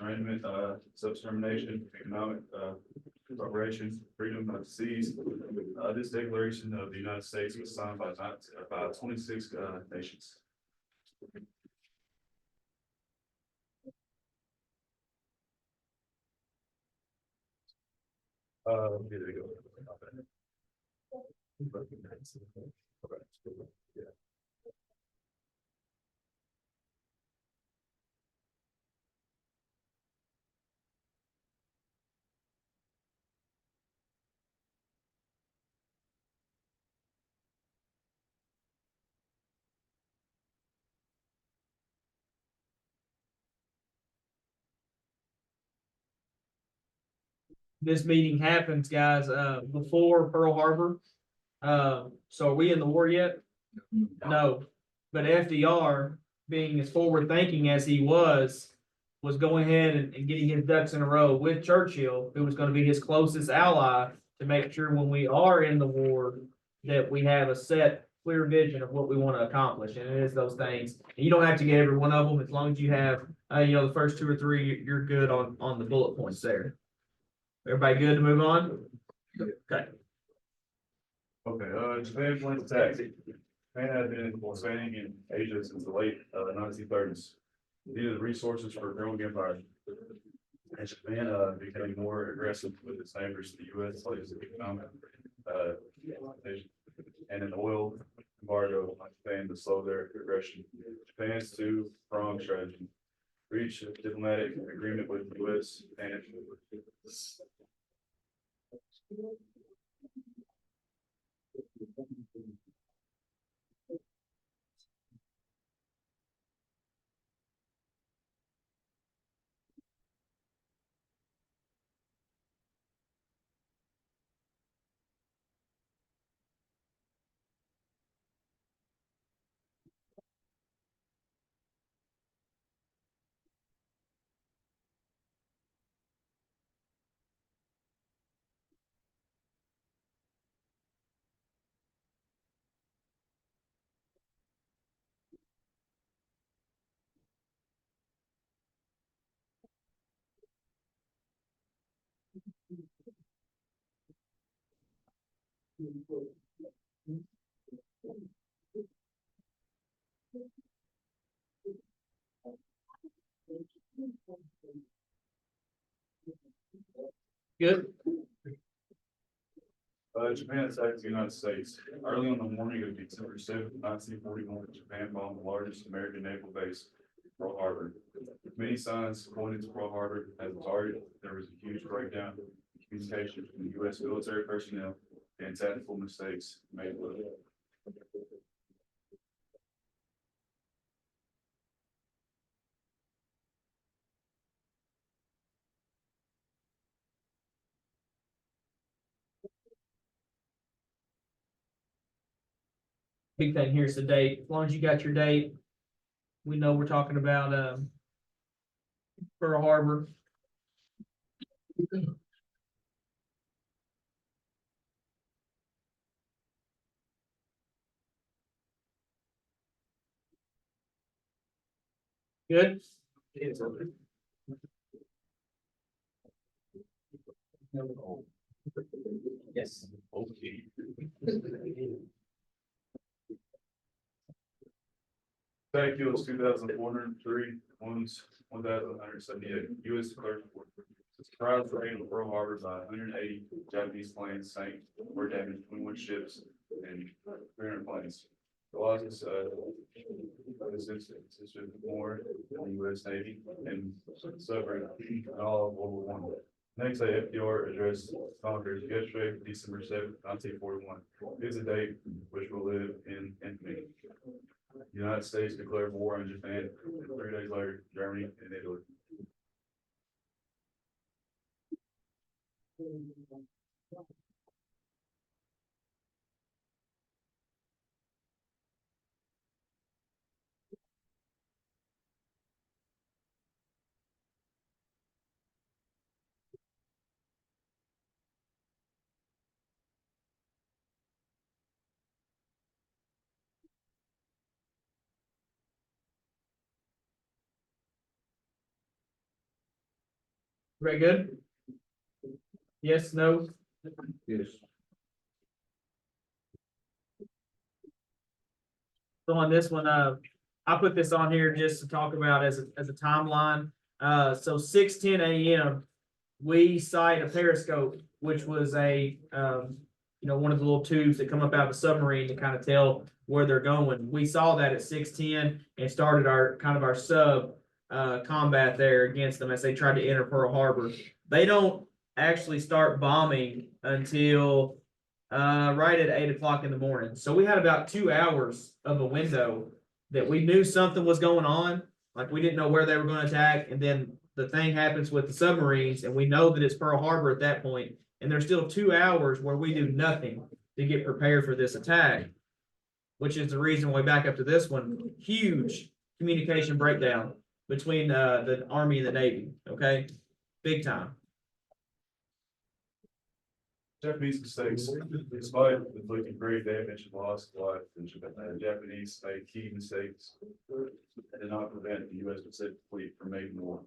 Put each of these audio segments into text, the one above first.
disarmament, self-determination, economic, cooperation, freedom of the seas. This declaration of the United States was signed by 26 nations. Here they go. Yeah. This meeting happens, guys, before Pearl Harbor. So are we in the war yet? No, but FDR, being as forward thinking as he was going ahead and getting his ducks in a row with Churchill, who was gonna be his closest ally, to make sure when we are in the war, that we have a set, clear vision of what we wanna accomplish, and it is those things. And you don't have to get every one of them, as long as you have, the first two or three, you're good on the bullet points there. Everybody good to move on? Okay. Okay, Japan plans attack. Japan has been expanding in Asia since the late 1930s. Needed resources for a growing empire. And Japan becoming more aggressive with its neighbors, the U.S. plays economic and an oil embargo on Japan to slow their aggression. Japan's two-pronged strategy: reach a diplomatic agreement with the U.S. and Good. Japan attacked the United States. Early on the morning of December 7th, 1941, Japan bombed the largest American naval base, Pearl Harbor. Many signs pointed to Pearl Harbor as a target. There was a huge breakdown in communication between the U.S. military personnel and tactical mistakes made with it. Big thing here is the date. As long as you got your date, we know we're talking about, Pearl Harbor. Good? Yes. Okay. Attack kills 2,403, wounds 1,178. U.S. declared war. Surprise raid on Pearl Harbor by 180 Japanese planes sank or damaged 21 ships and 300 planes. The losses, this instance, is more in the U.S. Navy and suffering in all of World War I. Next day, FDR addressed Congress yesterday, December 7th, 1941. Is a date which will live in infamy. The United States declared war on Japan, and 3 days later, Germany and Italy. Very good? Yes, no? Yes. So on this one, I put this on here just to talk about as a timeline. So 6:10 a.m. we sight a periscope, which was a, one of the little tubes that come up out of a submarine to kind of tell where they're going. We saw that at 6:10 and started our sub combat there against them as they tried to enter Pearl Harbor. They don't actually start bombing until right at 8 o'clock in the morning. So we had about 2 hours of a window that we knew something was going on. Like we didn't know where they were going to attack. And then the thing happens with the submarines and we know that it's Pearl Harbor at that point. And there's still 2 hours where we do nothing to get prepared for this attack, which is the reason why we back up to this one. Huge communication breakdown between the Army and the Navy. Okay. Big time. Japanese mistakes, despite inflicting great damage and loss of life, the Japanese made key mistakes that did not prevent the U.S. Pacific Fleet from making war.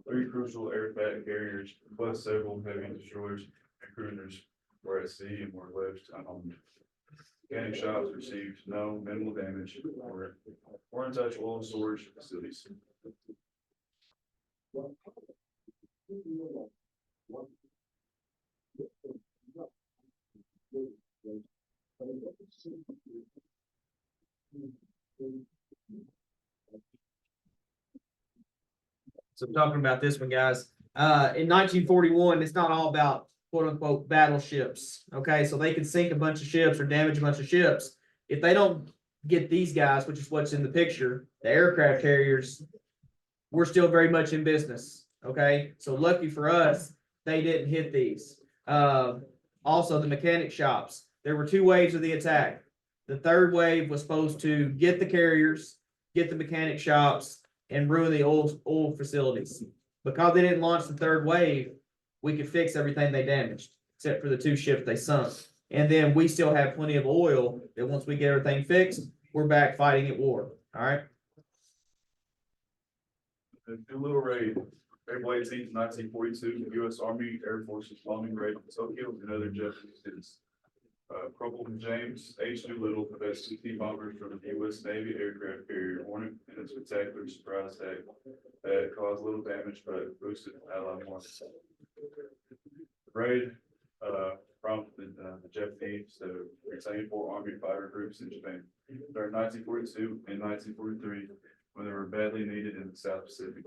3 crucial aircraft carriers, plus several heavy destroyers and cruisers, were at sea and were left unharmed. Mechanic shops received no minimal damage or untouched oil storage facilities. So talking about this one, guys, in 1941, it's not all about quote unquote battleships. Okay, so they can sink a bunch of ships or damage a bunch of ships. If they don't get these guys, which is what's in the picture, the aircraft carriers, we're still very much in business. Okay, so lucky for us, they didn't hit these. Also, the mechanic shops, there were 2 waves of the attack. The third wave was supposed to get the carriers, get the mechanic shops, and ruin the oil facilities. Because they didn't launch the third wave, we could fix everything they damaged, except for the 2 ships they sunk. And then we still have plenty of oil that once we get everything fixed, we're back fighting at war. All right. The Doolittle raid, April 18th, 1942, the U.S. Army Air Force's bombing raid in Tokyo and other Japanese cities. Corporal James H. Doolittle possessed 60 bombers from the U.S. Navy aircraft carrier Hornet in a spectacular surprise attack that caused little damage but boosted Allied morale. The raid prompted the Japanese to retain 4 Army fighter groups in Japan during 1942 and 1943 when they were badly needed in the South Pacific.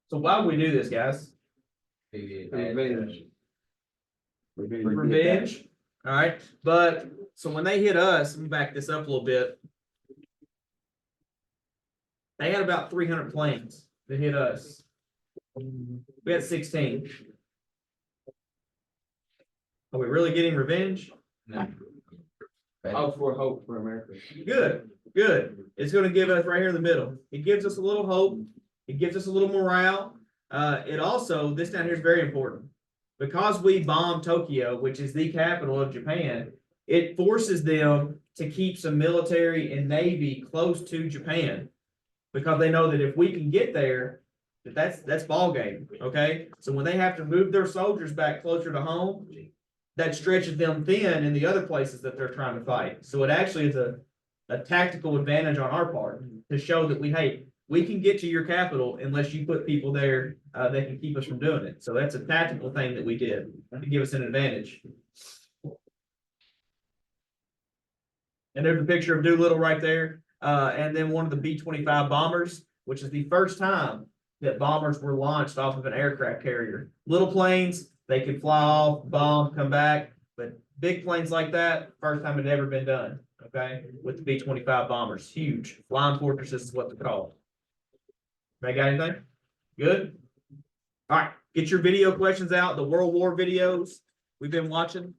So why would we do this, guys? Revenge. Revenge. All right. But so when they hit us, let me back this up a little bit. They had about 300 planes that hit us. We had 16. Are we really getting revenge? No. Hope for America. Good, good. It's going to give us right here in the middle. It gives us a little hope. It gives us a little morale. It also, this down here is very important. Because we bombed Tokyo, which is the capital of Japan, it forces them to keep some military and navy close to Japan. Because they know that if we can get there, that's ball game. Okay. So when they have to move their soldiers back closer to home, that stretches them thin in the other places that they're trying to fight. So it actually is a tactical advantage on our part to show that we can get to your capital unless you put people there that can keep us from doing it. So that's a tactical thing that we did to give us an advantage. And there's a picture of Doolittle right there. And then one of the B-25 bombers, which is the first time that bombers were launched off of an aircraft carrier. Little planes, they could fly off, bomb, come back. But big planes like that, first time it had ever been done. Okay, with the B-25 bombers, huge. Flying fortresses is what they're called. They got anything? Good? All right, get your video questions out, the World War videos we've been watching.